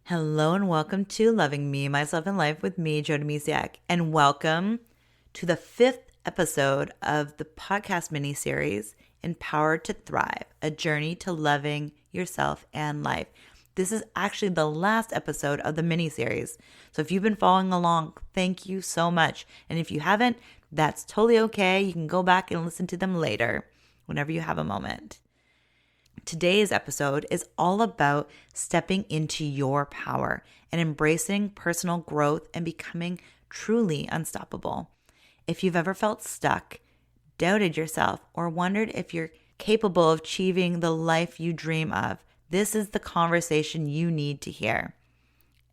Hello and welcome to Loving Me, Myself, and Life with me, Jody Misiak. And welcome to the 5th episode of the podcast mini-series, Empowered to Thrive, a journey to loving yourself and life. This is actually the last episode of the mini-series. So if you've been following along, thank you so much. And if you haven't, that's totally okay. You can go back and listen to them later, whenever you have a moment. Today's episode is all about stepping into your power and embracing personal growth and becoming truly unstoppable. If you've ever felt stuck, doubted yourself, or wondered if you're capable of achieving the life you dream of, this is the conversation you need to hear.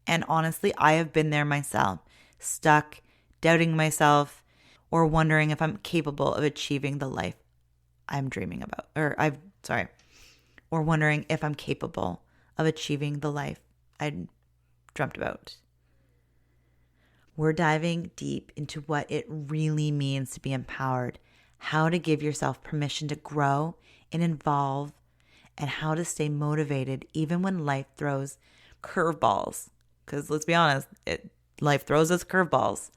And honestly, I have been there myself, stuck, doubting myself, or wondering if I'm capable of achieving the life I'm dreaming about, or wondering if I'm capable of achieving the life I dreamt about. We're diving deep into what it really means to be empowered, how to give yourself permission to grow and evolve, and how to stay motivated even when life throws curveballs. Because let's be honest, life throws us curveballs.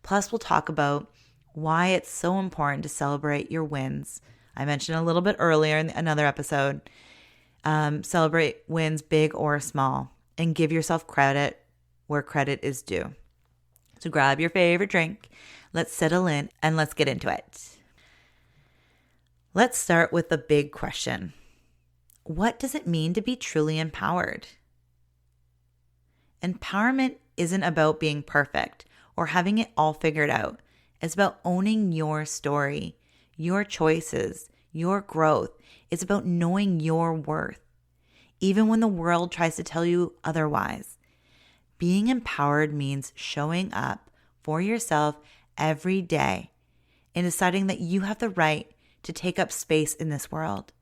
Plus, we'll talk about why it's so important to celebrate your wins. I mentioned a little bit earlier in another episode. Celebrate wins, big or small, and give yourself credit where credit is due. So grab your favorite drink, let's settle in, and let's get into it. Let's start with the big question. What does it mean to be truly empowered? Empowerment isn't about being perfect or having it all figured out. It's about owning your story, your choices, your growth. It's about knowing your worth, even when the world tries to tell you otherwise. Being empowered means showing up for yourself every day and deciding that you have the right to take up space in this world.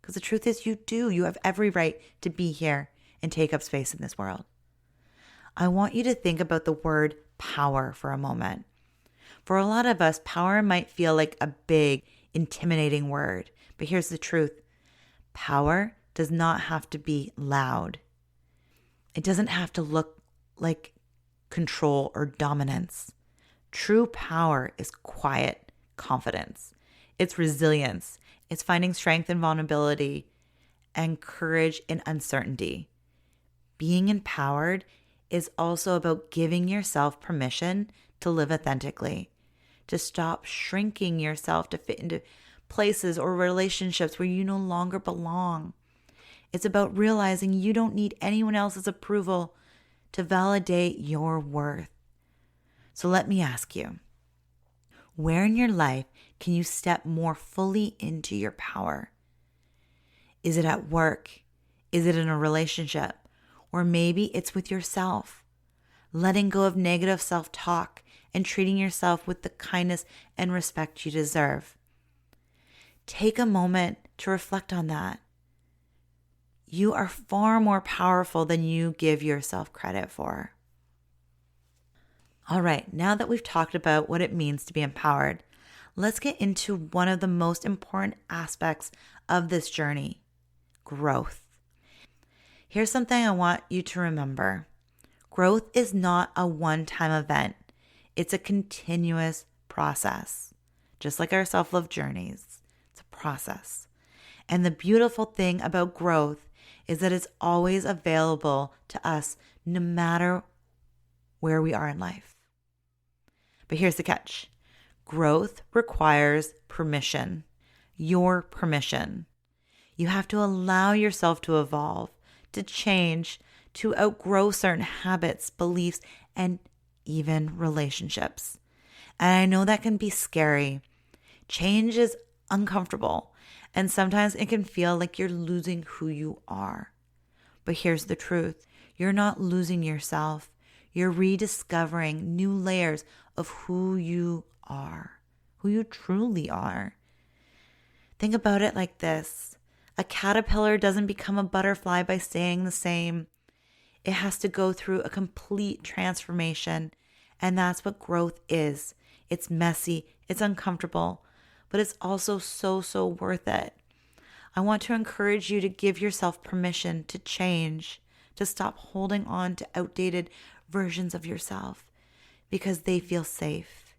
Because the truth is, you do. You have every right to be here and take up space in this world. I want you to think about the word power for a moment. For a lot of us, power might feel like a big, intimidating word. But here's the truth. Power does not have to be loud. It doesn't have to look like control or dominance. True power is quiet confidence. It's resilience. It's finding strength in vulnerability and courage in uncertainty. Being empowered is also about giving yourself permission to live authentically, to stop shrinking yourself to fit into places or relationships where you no longer belong. It's about realizing you don't need anyone else's approval to validate your worth. So let me ask you, where in your life can you step more fully into your power? Is it at work? Is it in a relationship? Or maybe it's with yourself, letting go of negative self-talk and treating yourself with the kindness and respect you deserve. Take a moment to reflect on that. You are far more powerful than you give yourself credit for. All right, now that we've talked about what it means to be empowered, let's get into one of the most important aspects of this journey, growth. Here's something I want you to remember. Growth is not a one-time event. It's a continuous process, just like our self-love journeys. It's a process. And the beautiful thing about growth is that it's always available to us no matter where we are in life. But here's the catch. Growth requires permission, your permission. You have to allow yourself to evolve, to change, to outgrow certain habits, beliefs, and even relationships. And I know that can be scary. Change is uncomfortable, and sometimes it can feel like you're losing who you are. But here's the truth. You're not losing yourself. You're rediscovering new layers of who you are, who you truly are. Think about it like this. A caterpillar doesn't become a butterfly by staying the same. It has to go through a complete transformation, and that's what growth is. It's messy, it's uncomfortable, but it's also so worth it. I want to encourage you to give yourself permission to change, to stop holding on to outdated versions of yourself because they feel safe.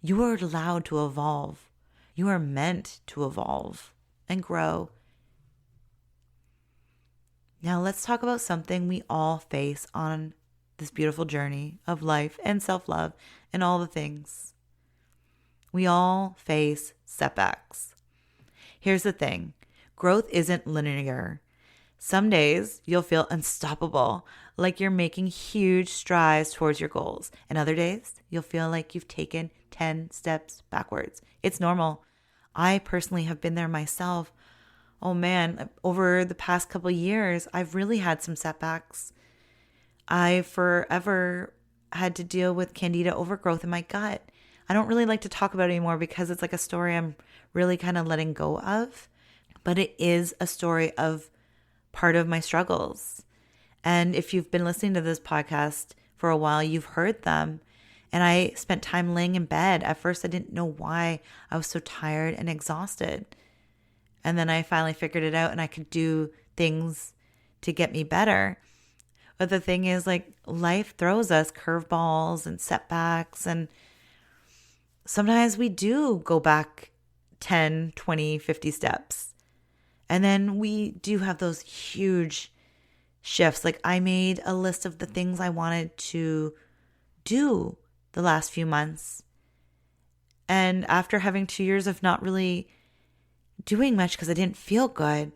You are allowed to evolve. You are meant to evolve and grow. Now let's talk about something we all face on this beautiful journey of life and self-love and all the things. We all face setbacks. Here's the thing. Growth isn't linear. Some days you'll feel unstoppable, like you're making huge strides towards your goals. And other days you'll feel like you've taken 10 steps backwards. It's normal. I personally have been there myself. Oh man, over the past couple of years, I've really had some setbacks. I forever had to deal with candida overgrowth in my gut. I don't really like to talk about it anymore because it's like a story I'm really kind of letting go of. But it is a story of part of my struggles. And if you've been listening to this podcast for a while, you've heard them. And I spent time laying in bed. At first, I didn't know why I was so tired and exhausted. And then I finally figured it out and I could do things to get me better. But the thing is, like, life throws us curveballs and setbacks. And sometimes we do go back 10, 20, 50 steps. And then we do have those huge shifts. Like, I made a list of the things I wanted to do the last few months. And after having 2 years of not really doing much because I didn't feel good,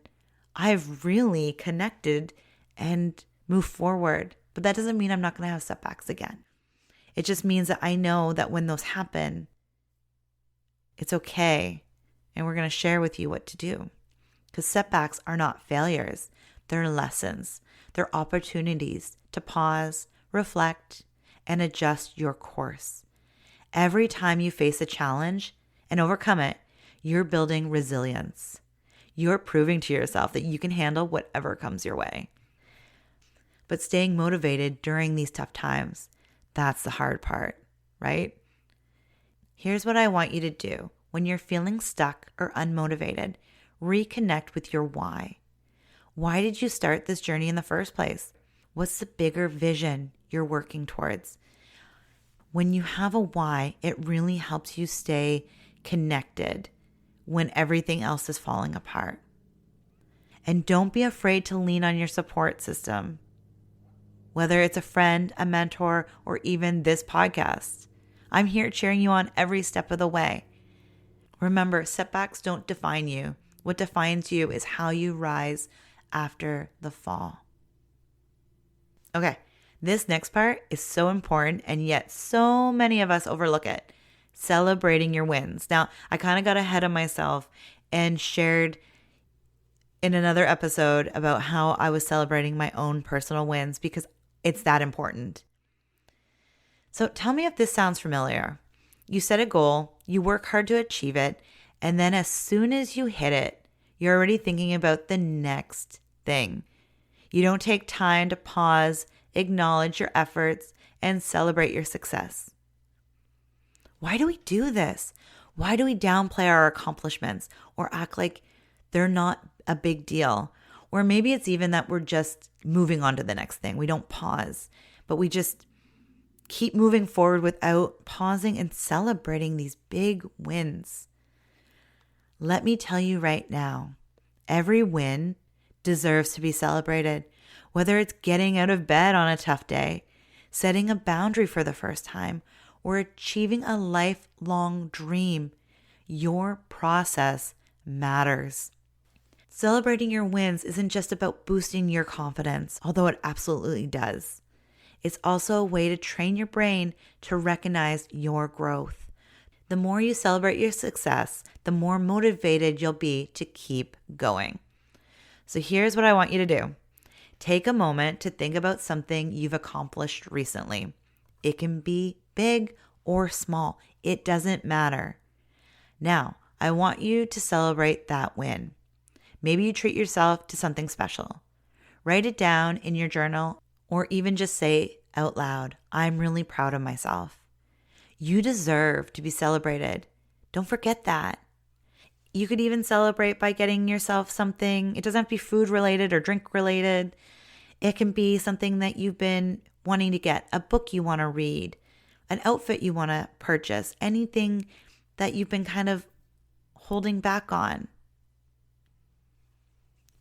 I've really connected and moved forward. But that doesn't mean I'm not going to have setbacks again. It just means that I know that when those happen, it's okay. And we're going to share with you what to do. Because setbacks are not failures. They're lessons. They're opportunities to pause, reflect, and adjust your course. Every time you face a challenge and overcome it, you're building resilience. You're proving to yourself that you can handle whatever comes your way. But staying motivated during these tough times, that's the hard part, right? Here's what I want you to do. When you're feeling stuck or unmotivated, reconnect with your why. Why did you start this journey in the first place? What's the bigger vision you're working towards? When you have a why, it really helps you stay connected when everything else is falling apart. And don't be afraid to lean on your support system, whether it's a friend, a mentor, or even this podcast. I'm here cheering you on every step of the way. Remember, setbacks don't define you. What defines you is how you rise after the fall. Okay, this next part is so important, and yet so many of us overlook it. Celebrating your wins. Now, I kind of got ahead of myself and shared in another episode about how I was celebrating my own personal wins because it's that important. So tell me if this sounds familiar. You set a goal, you work hard to achieve it, and then as soon as you hit it, you're already thinking about the next thing. You don't take time to pause, acknowledge your efforts, and celebrate your success. Why do we do this? Why do we downplay our accomplishments or act like they're not a big deal? Or maybe it's even that we're just moving on to the next thing. We don't pause, but we just keep moving forward without pausing and celebrating these big wins. Let me tell you right now, every win deserves to be celebrated, whether it's getting out of bed on a tough day, setting a boundary for the first time, or achieving a lifelong dream. Your process matters. Celebrating your wins isn't just about boosting your confidence, although it absolutely does. It's also a way to train your brain to recognize your growth. The more you celebrate your success, the more motivated you'll be to keep going. So here's what I want you to do. Take a moment to think about something you've accomplished recently. It can be big or small. It doesn't matter. Now, I want you to celebrate that win. Maybe you treat yourself to something special. Write it down in your journal or even just say out loud, I'm really proud of myself. You deserve to be celebrated. Don't forget that. You could even celebrate by getting yourself something. It doesn't have to be food related or drink related. It can be something that you've been wanting to get, a book you want to read, an outfit you want to purchase, anything that you've been kind of holding back on.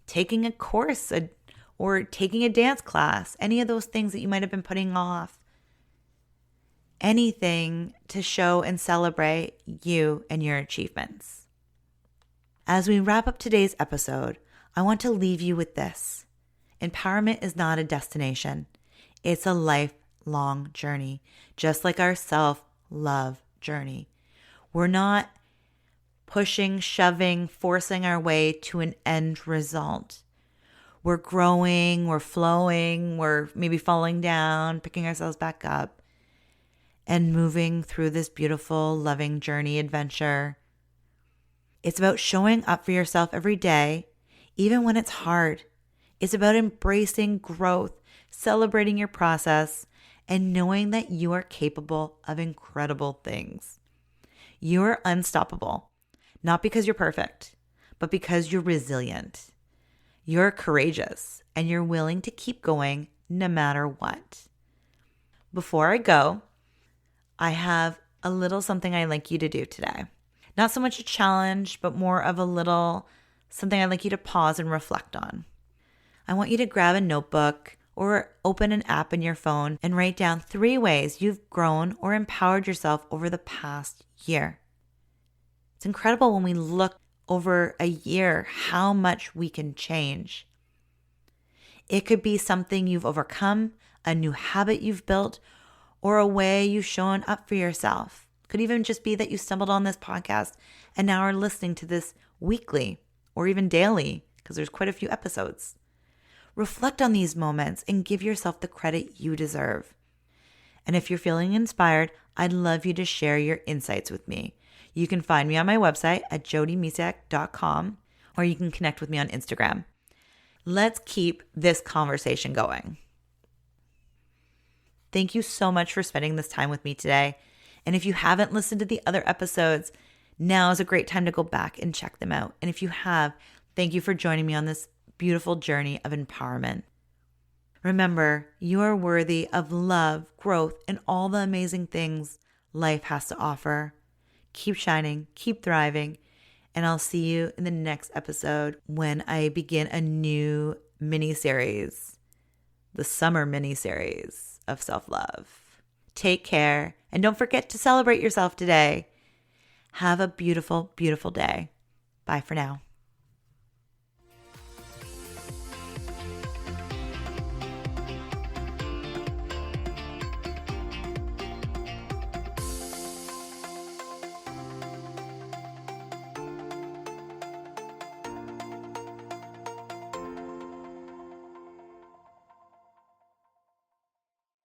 Taking a course or taking a dance class, any of those things that you might have been putting off. Anything to show and celebrate you and your achievements. As we wrap up today's episode, I want to leave you with this. Empowerment is not a destination. It's a lifelong journey, just like our self-love journey. We're not pushing, shoving, forcing our way to an end result. We're growing, we're flowing, we're maybe falling down, picking ourselves back up, and moving through this beautiful, loving journey adventure. It's about showing up for yourself every day, even when it's hard. It's about embracing growth, celebrating your process, and knowing that you are capable of incredible things. You are unstoppable, not because you're perfect, but because you're resilient. You're courageous, and you're willing to keep going no matter what. Before I go, I have a little something I'd like you to do today. Not so much a challenge, but more of a little something I'd like you to pause and reflect on. I want you to grab a notebook or open an app in your phone and write down 3 ways you've grown or empowered yourself over the past year. It's incredible when we look over a year how much we can change. It could be something you've overcome, a new habit you've built, or a way you've shown up for yourself. Could even just be that you stumbled on this podcast and now are listening to this weekly or even daily because there's quite a few episodes. Reflect on these moments and give yourself the credit you deserve. And if you're feeling inspired, I'd love you to share your insights with me. You can find me on my website at jodymisiak.com, or you can connect with me on Instagram. Let's keep this conversation going. Thank you so much for spending this time with me today. And if you haven't listened to the other episodes, now is a great time to go back and check them out. And if you have, thank you for joining me on this beautiful journey of empowerment. Remember, you are worthy of love, growth, and all the amazing things life has to offer. Keep shining, keep thriving, and I'll see you in the next episode when I begin a new mini-series, the summer mini-series of self-love. Take care, and don't forget to celebrate yourself today. Have a beautiful, beautiful day. Bye for now.